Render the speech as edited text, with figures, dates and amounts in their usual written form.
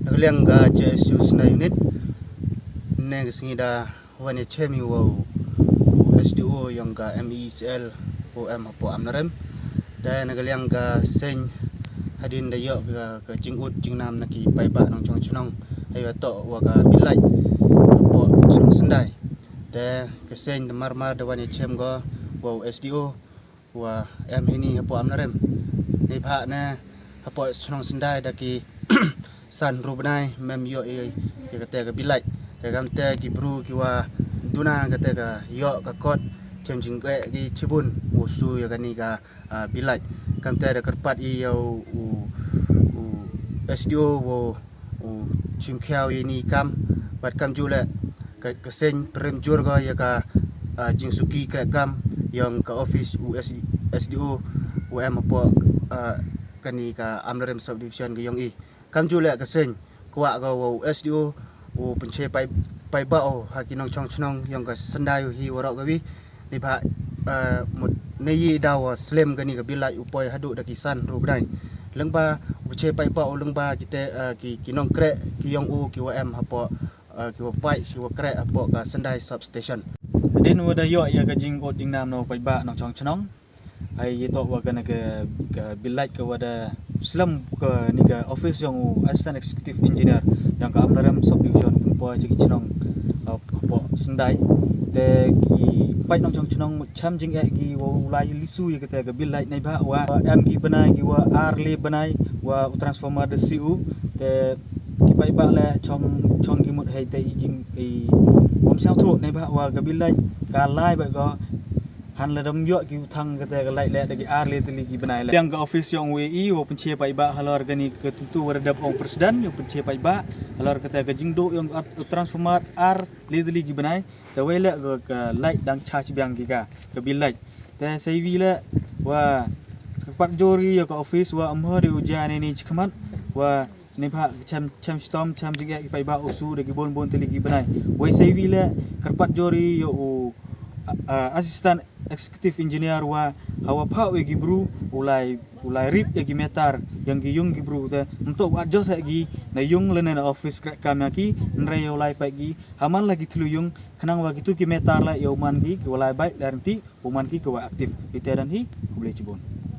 Nagliang ga Jesus na unit neng singida wane chemi wo SDO yang ga MECL OM apo amnarem dan nagliang ga sen hadin da yo ga jingut jingnam naki paiba nong chong chunong ayo to wa ga bilai apo chung sendai de ke sen marmar da wane chem go wo SDO wa M ini apo amnarem ni pha na apo chong sendai da ki san rubnai mem yo kata ka bilai ka gamte ki bru ki wa duna kata ka yo ka kot chem jingke ki cibun musu ya kani ka bilai gamte da kerpat i yo SDO wo chimkhiao ini kam bat kam jule ka sen prem jur go ya ka jingsuki kra kam yang ka office SDO UM apo kani ka amrem subdivision ge yong i kam jule ka sen kwa ga wo SDO wo penche pai ba o hakinong chong chnong yang ka sendai hi waro ga wi ni pha một nei daw slem gani ga bilai upoi hadu da kisan ru dai lengba penche pai ba o lengba kita ki nong kre ki yong u ki wa em hapo ki wa pai ki wa kre apo ka sendai substation din wa da yo ya ga jing go jing nam no pai ba nong chong chnong ai ye to wa ga bilai ka wa da Islam ke ni ke office yang assistant executive engineer yang ke amnaram subdivision punpo ji chinong po sendai te ki pai nong chong chinong cham jing e gi wo lai lisu ye kete ke bilai nai ba wa am gi banai gi wa r le banai wa transformer de cu te ki pai ba le chong gi mut hai te jing e om sao thu nai ba wa ke bilai ka lai ba go han la dam yo ki thang ka te ka lai le de ki ar le tili ki banai le yang ka office yang WI wo penche pai ba halor gani ke tutu waradap ong presiden yo penche pai ba halor ka te ka jingdo yang transformer ar le tili ki banai te we le ka lai dang charge biang ki ka bilai te sei wi le wa pat jori yo ka office wa amho de ujan ni chkmat wa ni pha cham storm cham jing ki pai ba usu de ki bon tili ki banai we sei wi le karpat jori yo assistant executive engineer wa hawa pha we gibru ulai rip e gi metar yang gi yung gibru te untuk wat jo sa gi na yung le na office kam ki nre yo lai pa gi haman lagi thlu yung khnang wa gitu ki metar la yo man gi ulai bai lanti uman ki ko aktif iteran hi kuble chibon